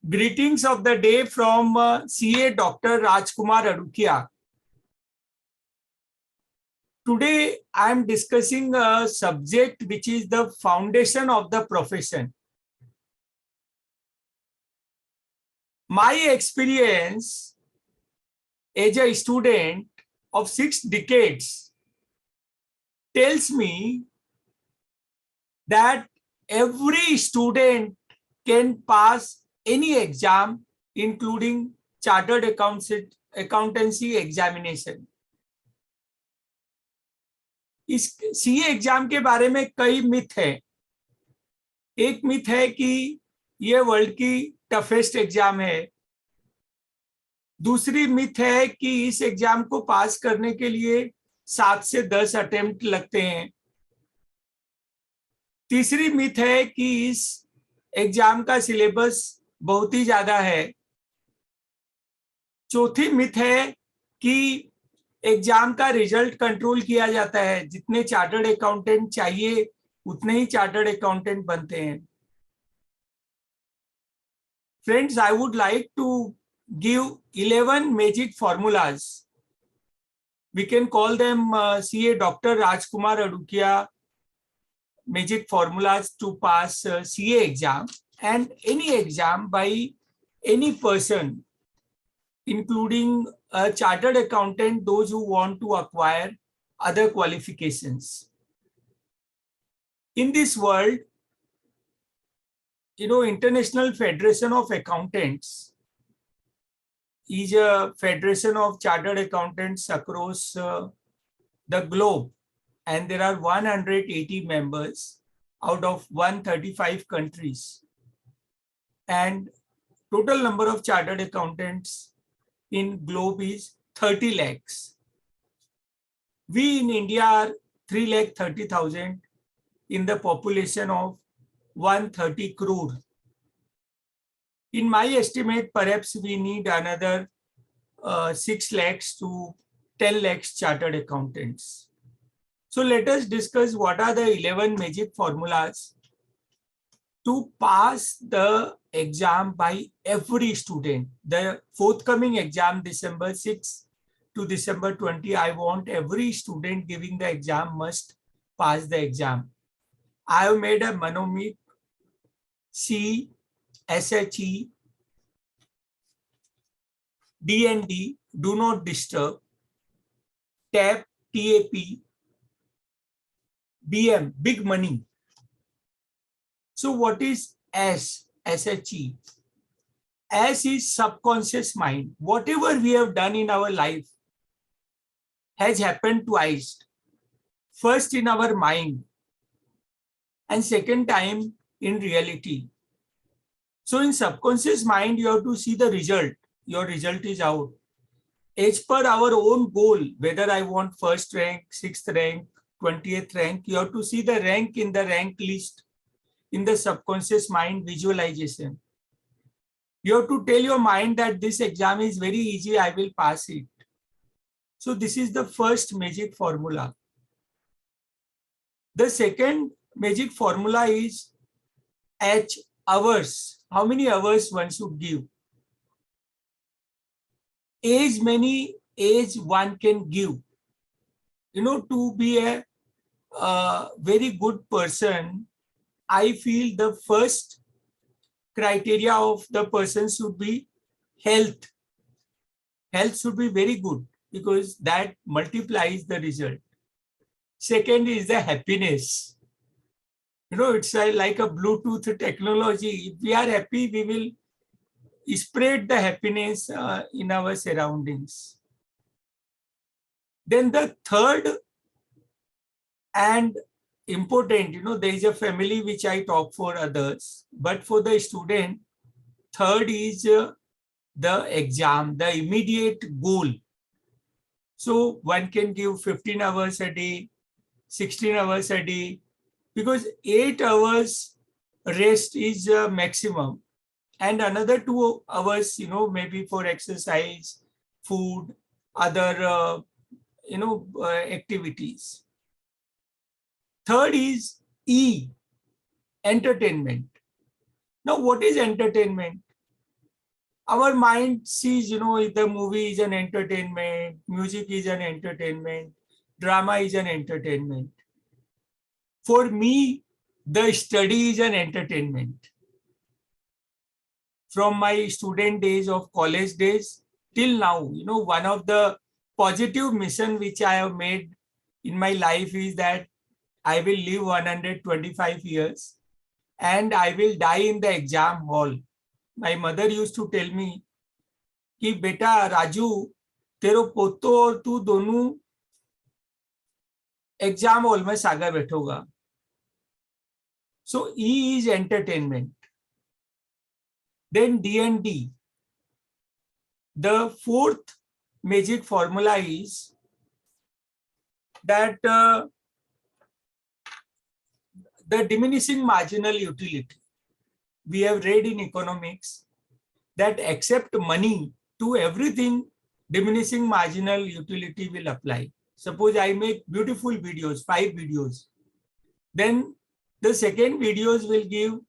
Greetings of the day from CA Dr. Rajkumar Adukia. Today I am discussing a subject which is the foundation of the profession. My experience as a student of 6 decades tells me that every student can pass any exam, including chartered accountancy examination. इस CA exam के बारे में कई myth है। एक myth है कि ये वर्ल्ड की टफेस्ट एग्जाम है। दूसरी मिथ है कि इस एग्जाम को पास करने के लिए 7 से 10 अटेम्प्ट लगते हैं। तीसरी मिथ है कि इस एग्जाम का सिलेबस बहुत ही ज्यादा है। चौथी मिथ है कि एग्जाम का रिजल्ट कंट्रोल किया जाता है, जितने चार्टर्ड अकाउंटेंट चाहिए उतने ही चार्टर्ड अकाउंटेंट बनते हैं। Friends, I would like to give 11 magic formulas. We can call them CA Dr. Rajkumar Adukia magic formulas to pass CA exam and any exam by any person, including a chartered accountant, those who want to acquire other qualifications. In this world, International Federation of Accountants is a federation of chartered accountants across the globe, and there are 180 members out of 135 countries, and total number of chartered accountants in globe is 30 lakhs. We in India are 3,30,000 in the population of 130 crore. In my estimate, perhaps we need another 6 lakhs to 10 lakhs chartered accountants. So let us discuss what are the 11 magic formulas to pass the exam by every student. The forthcoming exam, December 6 to December 20, I want every student giving the exam must pass the exam. I have made a Manomik, C, SHE, DND, do not disturb, TAP, TAP, BM, big money. So what is S, SHE? S is subconscious mind. Whatever we have done in our life has happened twice. First in our mind and second time in reality. So in subconscious mind, you have to see the result. Your result is out. As per our own goal, whether I want first rank, 6th rank, 20th rank, you have to see the rank in the rank list in the subconscious mind visualization. You have to tell your mind that this exam is very easy, I will pass it. So this is the first magic formula. The second magic formula is H, hours. How many hours one should give? As many as one can give. To be a very good person, I feel the first criteria of the person should be health. Health should be very good because that multiplies the result. Second is the happiness. It's like a Bluetooth technology. If we are happy, we will spread the happiness in our surroundings. Then the third and important, there is a family which I talk for others, but for the student, third is the exam, the immediate goal. So one can give 15 hours a day, 16 hours a day, because 8 hours rest is maximum. And another 2 hours, maybe for exercise, food, other, activities. Third is E, entertainment. Now, what is entertainment? our mind sees, the movie is an entertainment, music is an entertainment, drama is an entertainment. For me, the study is an entertainment. From my student days of college days till now, one of the positive mission which I have made in my life is that I will live 125 years and I will die in the exam hall. My mother used to tell me कि बेटा राजू तेरो पोतो और तू दोनों exam hall में saga बैठोगा. So E is entertainment. Then D and D. The fourth magic formula is that the diminishing marginal utility. We have read in economics that except money, to everything, diminishing marginal utility will apply. Suppose I make beautiful videos, 5 videos. Then the second videos will give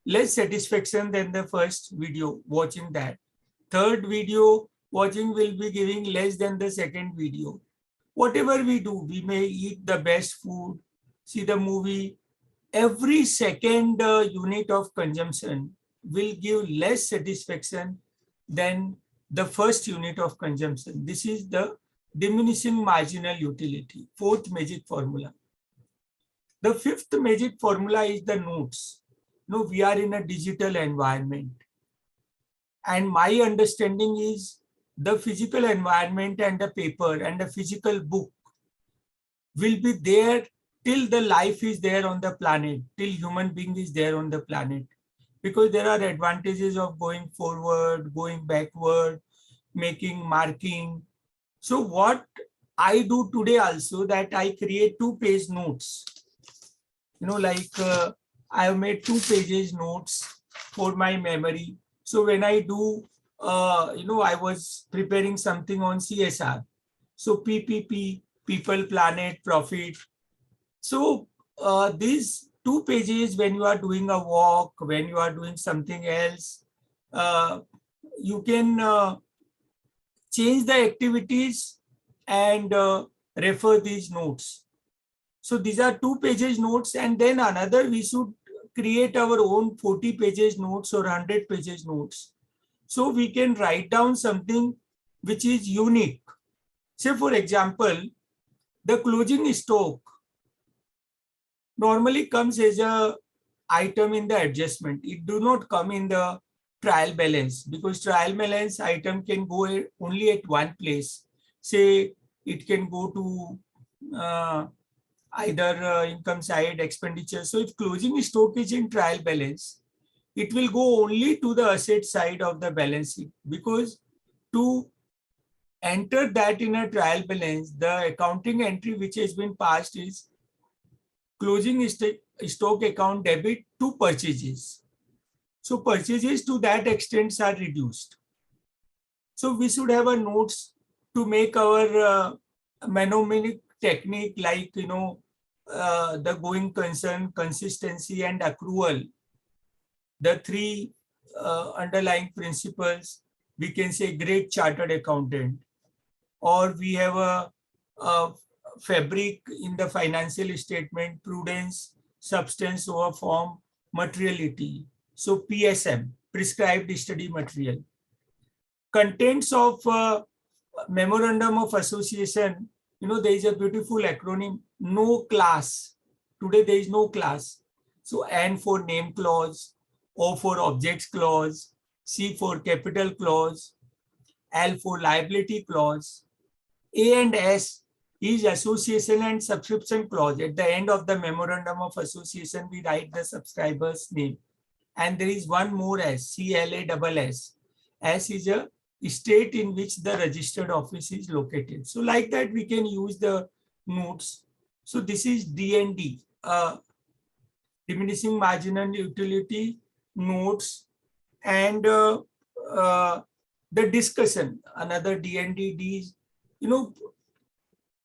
less satisfaction than the first video watching that. Third video watching will be giving less than the second video. Whatever we do, we may eat the best food, see the movie. Every second unit of consumption will give less satisfaction than the first unit of consumption. This is the diminishing marginal utility, fourth magic formula. The fifth magic formula is the notes. We are in a digital environment. And my understanding is the physical environment and the paper and the physical book will be there till the life is there on the planet, till human being is there on the planet. Because there are advantages of going forward, going backward, making marking. So what I do today also, that I create 2-page notes. I have made 2 pages notes for my memory. So when I do, I was preparing something on CSR. So PPP, people, planet, profit. So these 2 pages, when you are doing a walk, when you are doing something else, you can change the activities and refer these notes. So these are 2 pages notes, and then another we should create our own 40 pages notes or 100 pages notes. So we can write down something which is unique. Say for example, the closing stock normally comes as a item in the adjustment. It do not come in the trial balance, because trial balance item can go only at one place. Say it can go to either income side, expenditure. So if closing stock is in trial balance, it will go only to the asset side of the balance sheet, because to enter that in a trial balance, the accounting entry which has been passed is closing stock account debit to purchases. So purchases to that extent are reduced. So we should have a notes to make our mnemonic technique, like, the going concern, consistency, and accrual. The 3 underlying principles, we can say great chartered accountant, or we have a fabric in the financial statement, prudence, substance over form, materiality. So PSM, prescribed study material. Contents of memorandum of association, there is a beautiful acronym, no class. Today there is no class. So N for name clause, O for objects clause, C for capital clause, L for liability clause. A and S is association and subscription clause. At the end of the memorandum of association, we write the subscriber's name. And there is one more S, CLASS. S is a state in which the registered office is located. So like that, we can use the notes. So this is D&D, diminishing marginal utility, notes, and the discussion. Another D&D is,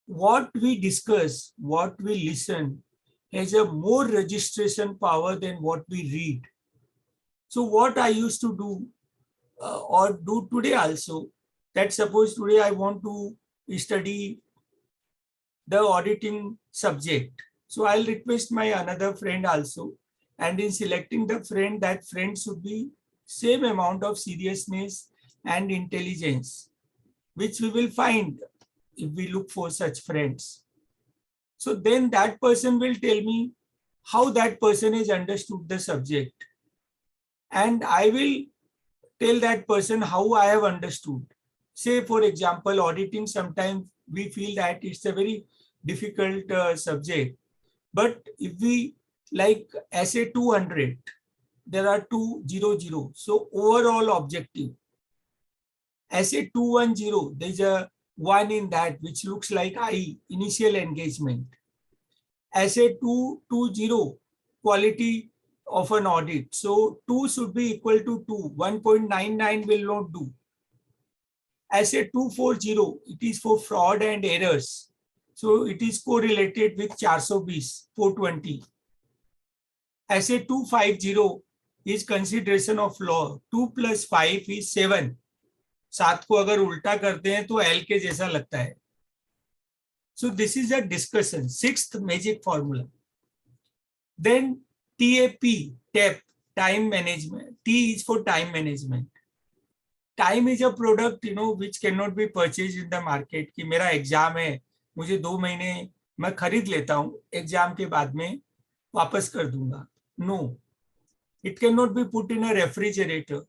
what we discuss, what we listen has a more registration power than what we read. So what I used to do, or do today also. That suppose today I want to study the auditing subject. So I'll request my another friend also. And in selecting the friend, that friend should be same amount of seriousness and intelligence, which we will find if we look for such friends. So then that person will tell me how that person has understood the subject. And I will tell that person how I have understood. Say, for example, auditing, sometimes we feel that it's a very difficult subject. But if we like essay 200, there are 200. So overall objective. Essay 210, there's a one in that which looks like I, initial engagement. Essay 220, quality of an audit. So 2 should be equal to 2. 1.99 will not do. Essay 240, it is for fraud and errors. So it is correlated with 420. Essay 250 is consideration of law. 2 plus 5 is 7. 7 को अगर उल्टा करते हैं तो L के जैसा लगता है. So this is a discussion. Sixth magic formula. Then TAP, time management. T is for time management. Time is a product, which cannot be purchased in the market. कि मेरा एग्जाम है, मुझे 2 महीने मैं खरीद लेता हूँ, एग्जाम के बाद में वापस कर दूंगा. No, it cannot be put in a refrigerator.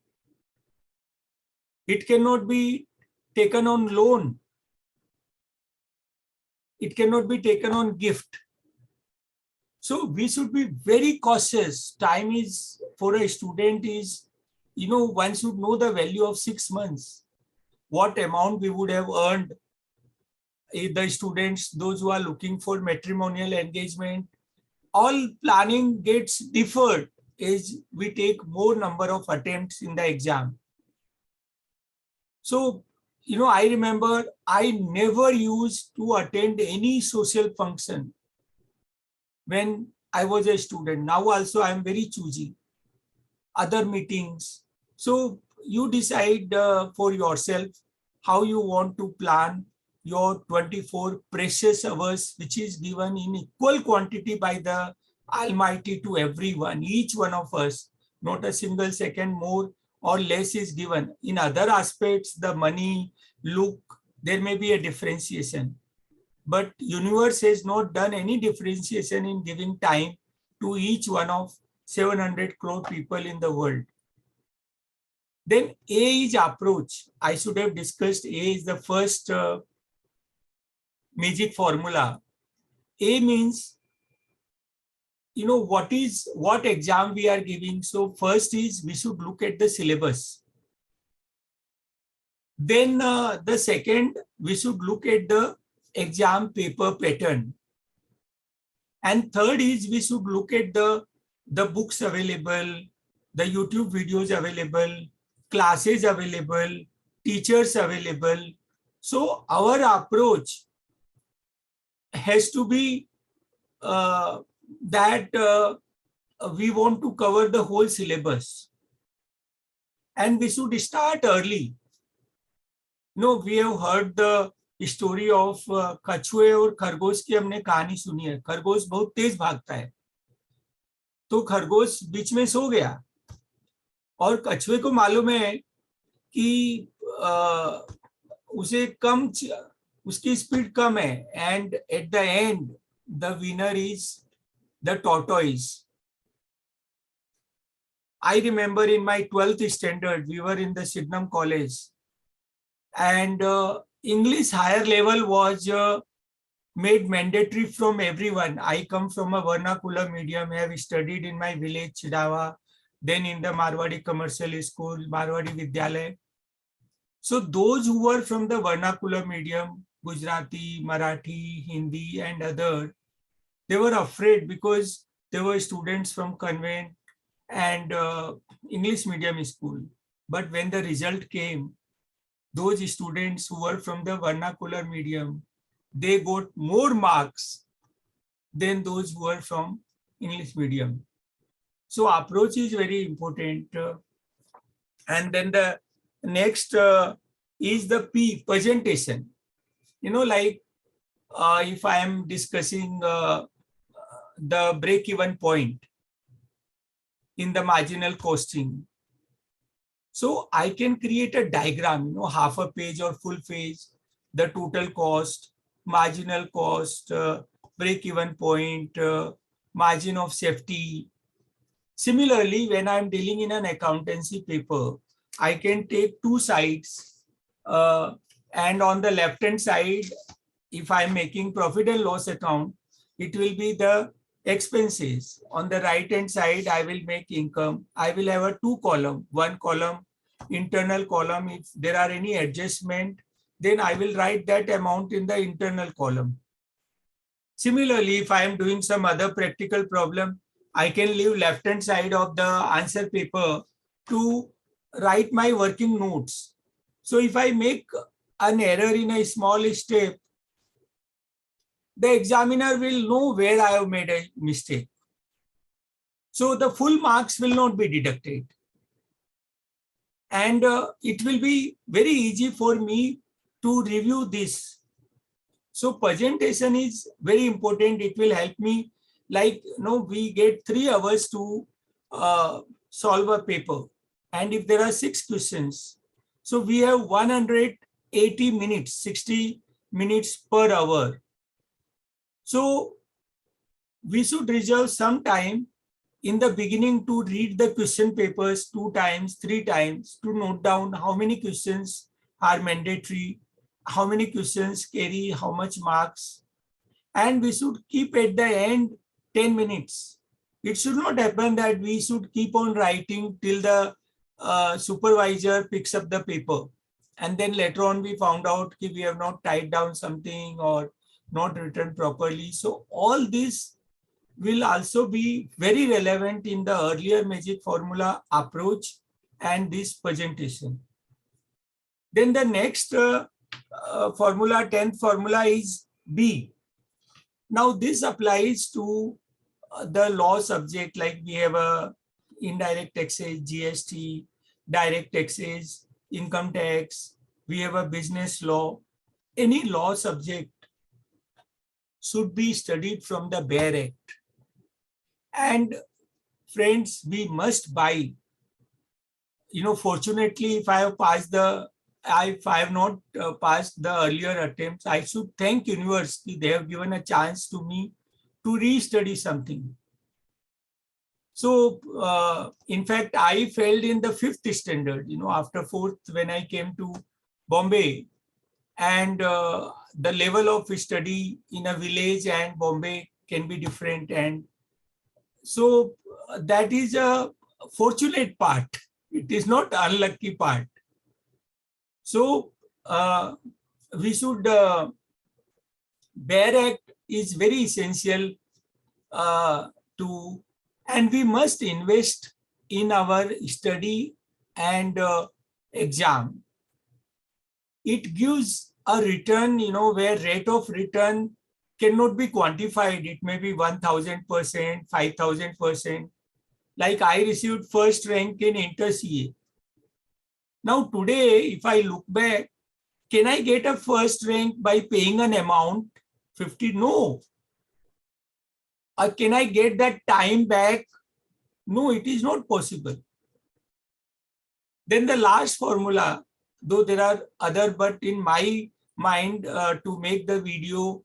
It cannot be taken on loan. It cannot be taken on gift. So we should be very cautious. Time is for a student is, one should know the value of 6 months. What amount we would have earned. The students, those who are looking for matrimonial engagement, all planning gets deferred as we take more number of attempts in the exam. So, I remember I never used to attend any social function when I was a student. Now also I am very choosy. Other meetings. So you decide for yourself how you want to plan your 24 precious hours, which is given in equal quantity by the Almighty to everyone, each one of us. Not a single second more or less is given. In other aspects, the money, look, there may be a differentiation. But universe has not done any differentiation in giving time to each one of 700 crore people in the world. Then A is approach. I should have discussed A is the first magic formula. A means, what exam we are giving. So first is we should look at the syllabus. Then the second, we should look at the exam paper pattern. And third is we should look at the books available, the YouTube videos available, classes available, teachers available. So our approach has to be that we want to cover the whole syllabus. And we should start early. We have heard the story of कछुए और खरगोश की हमने कहानी सुनी है. खरगोश बहुत तेज भागता है, तो खरगोश बीच में सो गया और कछुए को मालूम है कि उसकी स्पीड कम है. And at the end the winner is the tortoise. I remember in my 12th standard, we were in the Sydenham College, and English higher level was made mandatory from everyone. I come from a vernacular medium, have studied in my village, Chidawa, then in the Marwadi Commercial School, Marwadi Vidyalaya. So those who were from the vernacular medium, Gujarati, Marathi, Hindi, and other, they were afraid because they were students from convent and English medium school. But when the result came, those students who were from the vernacular medium, they got more marks than those who were from English medium. So approach is very important. And then the next is the P, presentation. Like if I am discussing the break-even point in the marginal costing, so I can create a diagram, half a page or full page, the total cost, marginal cost, break-even point, margin of safety. Similarly, when I'm dealing in an accountancy paper, I can take two sides, and on the left-hand side, if I'm making profit and loss account, it will be the expenses. On the right-hand side, I will make income. I will have a two column, one column, internal column. If there are any adjustment, then I will write that amount in the internal column. Similarly, if I am doing some other practical problem, I can leave left-hand side of the answer paper to write my working notes. So if I make an error in a small step, the examiner will know where I have made a mistake. So the full marks will not be deducted. And it will be very easy for me to review this. So presentation is very important. It will help me, like, we get 3 hours to solve a paper. And if there are 6 questions, so we have 180 minutes, 60 minutes per hour. So we should reserve some time in the beginning to read the question papers 2 times, 3 times, to note down how many questions are mandatory, how many questions carry how much marks, and we should keep at the end 10 minutes. It should not happen that we should keep on writing till the supervisor picks up the paper, and then later on we found out that we have not tied down something or not written properly. So all this will also be very relevant in the earlier magic formula approach and this presentation. Then the next formula, 10th formula, is B. Now this applies to the law subject, like we have a indirect taxes, GST, direct taxes, income tax, we have a business law. Any law subject should be studied from the Bare Act. And friends, we must buy. Fortunately, if I have passed if I have not passed the earlier attempts, I should thank university. They have given a chance to me to restudy something. So, in fact, I failed in the 5th standard, after 4th when I came to Bombay. And the level of study in a village and Bombay can be different. And so that is a fortunate part. It is not unlucky part. So we should, Bare Act is very essential and we must invest in our study and exam. It gives a return, where rate of return cannot be quantified. It may be 1000%, 5000%. Like I received first rank in Inter-CA. Now today, if I look back, can I get a first rank by paying an amount, 50? No. Or can I get that time back? No, it is not possible. Then the last formula, though there are other, but in my mind, to make the video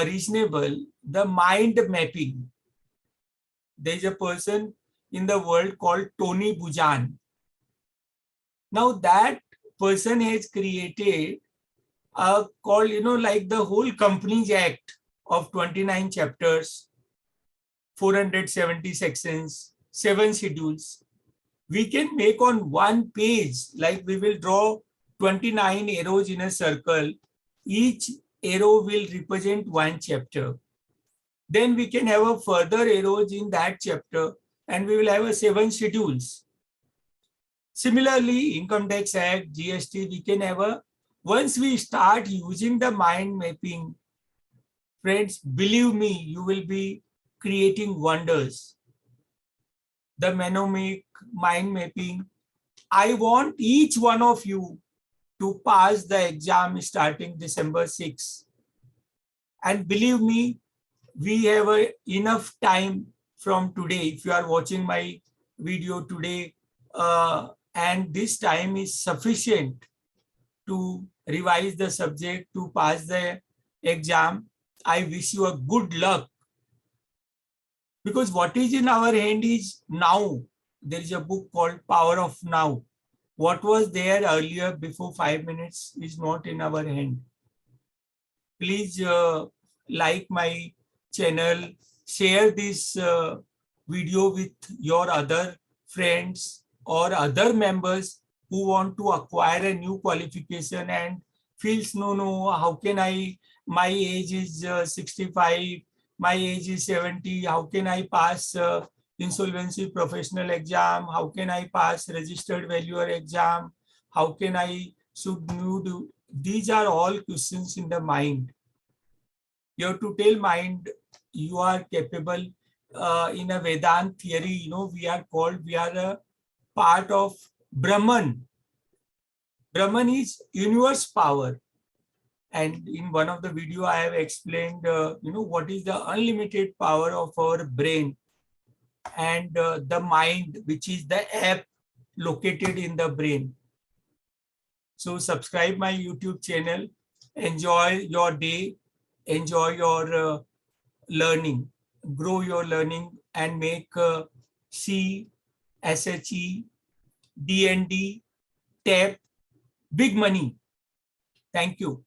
reasonable, the mind mapping. There is a person in the world called Tony Buzan. Now that person has created called, like the whole Companies Act of 29 chapters, 470 sections, 7 schedules. We can make on one page, like we will draw 29 arrows in a circle. Each arrow will represent one chapter. Then we can have a further arrows in that chapter, and we will have a 7 schedules. Similarly, Income Tax Act, GST, we can have once we start using the mind mapping, friends, believe me, you will be creating wonders. The mnemonic, mind mapping, I want each one of you to pass the exam starting December 6th. And believe me, we have enough time from today. If you are watching my video today, and this time is sufficient to revise the subject, to pass the exam, I wish you a good luck. Because what is in our hand is now. There is a book called Power of Now. What was there earlier before 5 minutes is not in our hand. Please like my channel, share this video with your other friends or other members who want to acquire a new qualification and feels, no, how can I, my age is 65, my age is 70, how can I pass insolvency professional exam, how can I pass registered valuer exam, how can I should do, these are all questions in the mind. You have to tell mind you are capable. In a Vedant theory, we are a part of Brahman. Brahman is universe power. And in one of the video, I have explained, what is the unlimited power of our brain and the mind, which is the app located in the brain. So subscribe my YouTube channel, enjoy your day, enjoy your learning, grow your learning and make C, SHE, DND, TAP big money. Thank you.